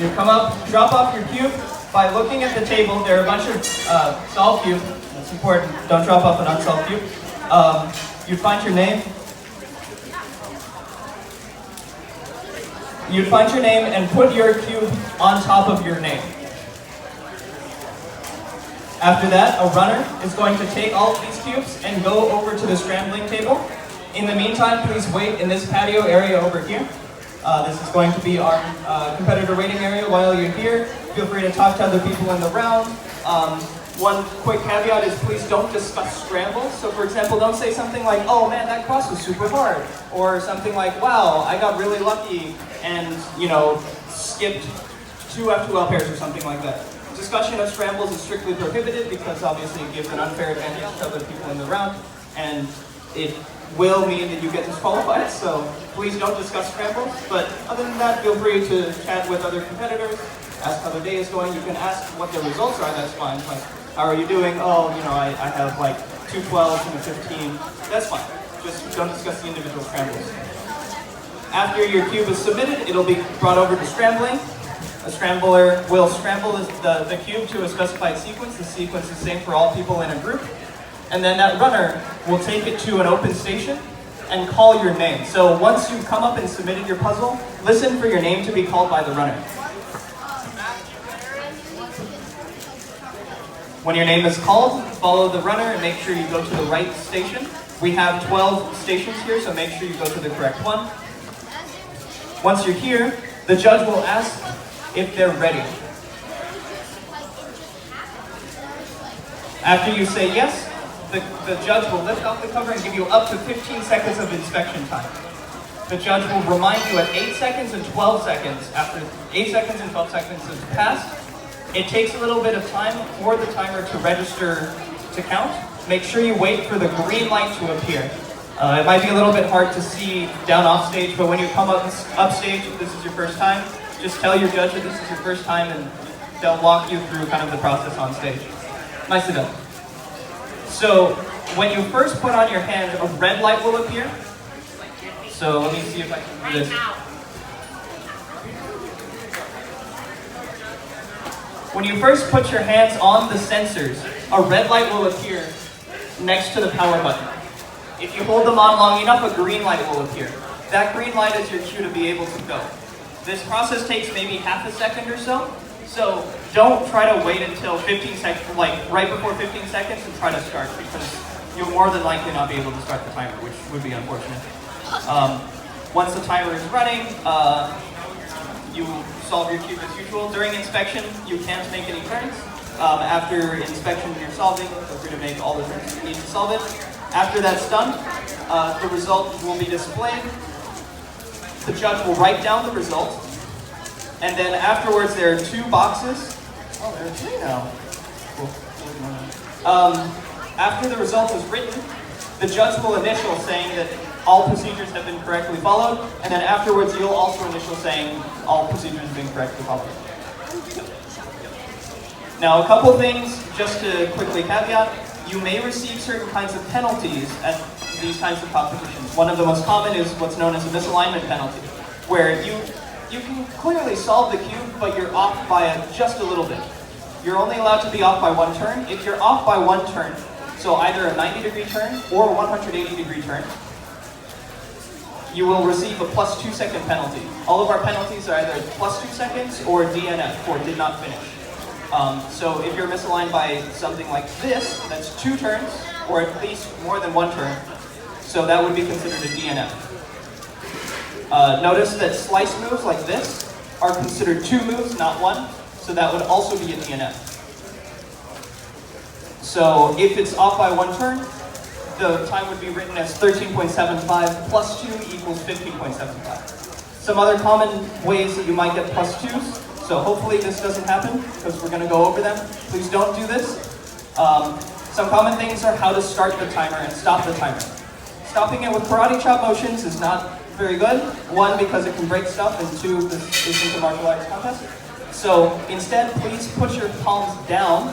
You come up, drop off your cube. By looking at the table, there are a bunch of solved cubes. That's important. Don't drop off an unsolved cube. You'd find your name. You'd find your name and put your cube on top of your name. After that, a runner is going to take all of these cubes and go over to the scrambling table. In the meantime, please wait in this patio area over here. This is going to be our competitor waiting area. While you're here, feel free to talk to other people in the round. One quick caveat is please don't discuss scrambles. So for example, don't say something like, oh man, that cross was super hard. Or something like, wow, I got really lucky and, skipped 2 F2L pairs or something like that. Discussion of scrambles is strictly prohibited because obviously it gives an unfair advantage to other people in the round, and it will mean that you get disqualified, so please don't discuss scrambles. But other than that, feel free to chat with other competitors, ask how their day is going. You can ask what their results are, that's fine. Like, how are you doing? Oh, I have like 2 12s and a 15. That's fine. Just don't discuss the individual scrambles. After your cube is submitted, it'll be brought over to scrambling. A scrambler will scramble the cube to a specified sequence. The sequence is the same for all people in a group. And then that runner will take it to an open station and call your name. So once you've come up and submitted your puzzle, listen for your name to be called by the runner. When your name is called, follow the runner and make sure you go to the right station. We have 12 stations here, so make sure you go to the correct one. Once you're here, the judge will ask if they're ready. After you say yes, the judge will lift off the cover and give you up to 15 seconds of inspection time. The judge will remind you at 8 seconds and 12 seconds. After 8 seconds and 12 seconds has passed, it takes a little bit of time for the timer to register to count. Make sure you wait for the green light to appear. It might be a little bit hard to see down off stage, but when you come up stage, if this is your first time, just tell your judge that this is your first time and they'll walk you through kind of the process on stage. Nice to know. So when you first put on your hand, a red light will appear. So let me see if I can do this. When you first put your hands on the sensors, a red light will appear next to the power button. If you hold them on long enough, a green light will appear. That green light is your cue to be able to go. This process takes maybe half a second or so. So don't try to wait until 15 seconds, like right before 15 seconds and try to start, because you'll more than likely not be able to start the timer, which would be unfortunate. Once the timer is running, you solve your cube as usual. During inspection, you can't make any turns. After inspection, you're solving. Feel free to make all the turns you need to solve it. After that's done, the result will be displayed. The judge will write down the result. And then afterwards, there are 2 boxes. Oh, there are 3 now. Cool. After the result is written, the judge will initial saying that all procedures have been correctly followed, and then afterwards you'll also initial saying all procedures have been correctly followed. Now a couple things just to quickly caveat. You may receive certain kinds of penalties at these kinds of competitions. One of the most common is what's known as a misalignment penalty, where you can clearly solve the cube, but you're off by just a little bit. You're only allowed to be off by 1 turn. If you're off by 1 turn, so either a 90-degree turn or a 180-degree turn, you will receive a +2 second penalty. All of our penalties are either +2 seconds or DNF, or did not finish. So if you're misaligned by something like this, that's 2 turns, or at least more than 1 turn, so that would be considered a DNF. Notice that slice moves like this are considered 2 moves, not 1, so that would also be a DNF. So if it's off by 1 turn, the time would be written as 13.75 plus 2 equals 15.75. Some other common ways that you might get +2s, so hopefully this doesn't happen, because we're going to go over them. Please don't do this. Some common things are how to start the timer and stop the timer. Stopping it with karate chop motions is not very good. 1, because it can break stuff, and 2, this isn't a martial arts contest. So instead, please put your palms down.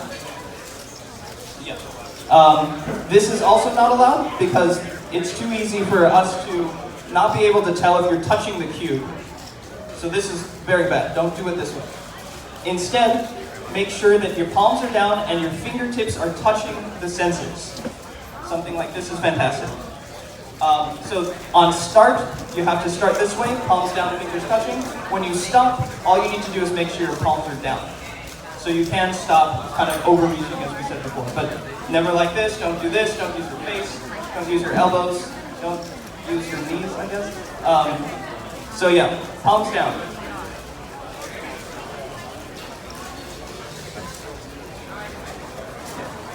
This is also not allowed because it's too easy for us to not be able to tell if you're touching the cube. So this is very bad. Don't do it this way. Instead, make sure that your palms are down and your fingertips are touching the sensors. Something like this is fantastic. So on start, you have to start this way, palms down, fingers touching. When you stop, all you need to do is make sure your palms are down. So you can stop kind of overreaching, as we said before. But never like this, don't do this, don't use your face, don't use your elbows, don't use your knees, I guess. So yeah, palms down.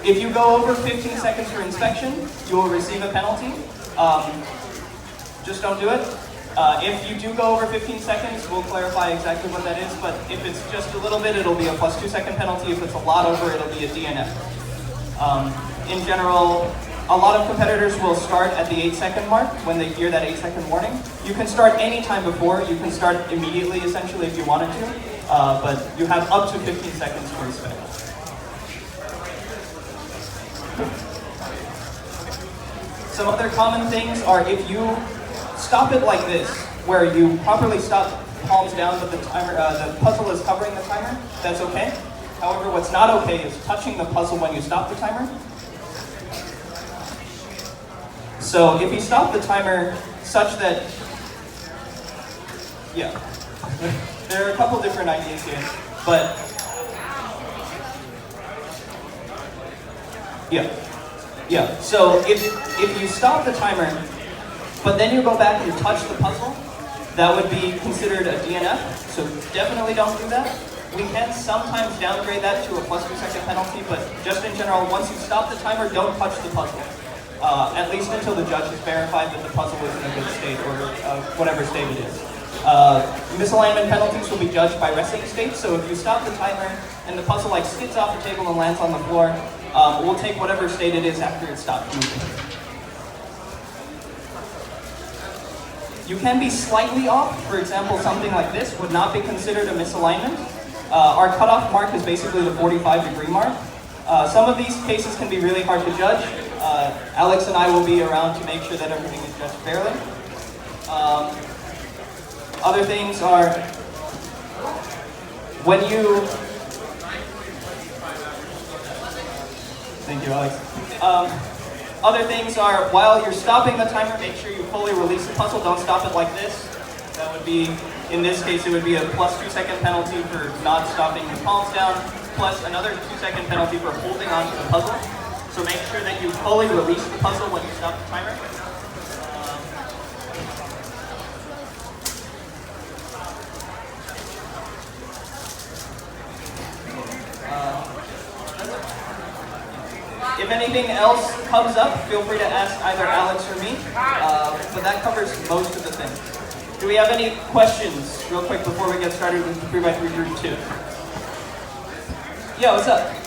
If you go over 15 seconds for inspection, you will receive a penalty. Just don't do it. If you do go over 15 seconds, we'll clarify exactly what that is, but if it's just a little bit, it'll be a plus 2 second penalty. If it's a lot over, it'll be a DNF. In general, a lot of competitors will start at the 8-second mark when they hear that 8-second warning. You can start any time before. You can start immediately, essentially, if you wanted to, but you have up to 15 seconds to inspect. Some other common things are if you stop it like this, where you properly stop palms down, but the puzzle is covering the timer, that's okay. However, what's not okay is touching the puzzle when you stop the timer. So if you stop the timer such that, yeah, there are a couple different ideas here, but yeah. So if you stop the timer, but then you go back and touch the puzzle, that would be considered a DNF, so definitely don't do that. We can sometimes downgrade that to a plus 2 second penalty, but just in general, once you stop the timer, don't touch the puzzle. At least until the judge has verified that the puzzle is in a good state, or whatever state it is. Misalignment penalties will be judged by resting state, so if you stop the timer and the puzzle like skids off the table and lands on the floor, we'll take whatever state it is after it stopped moving. You can be slightly off. For example, something like this would not be considered a misalignment. Our cutoff mark is basically the 45-degree mark. Some of these cases can be really hard to judge. Alex and I will be around to make sure that everything is judged fairly. Other things are when you... Thank you, Alex. Other things are, while you're stopping the timer, make sure you fully release the puzzle. Don't stop it like this. That would be, in this case, it would be a plus 2 second penalty for not stopping your palms down, plus another 2 second penalty for holding onto the puzzle. So make sure that you fully release the puzzle when you stop the timer. If anything else comes up, feel free to ask either Alex or me, but that covers most of the things. Do we have any questions real quick before we get started with the 3x3 group 2? Yeah, what's up?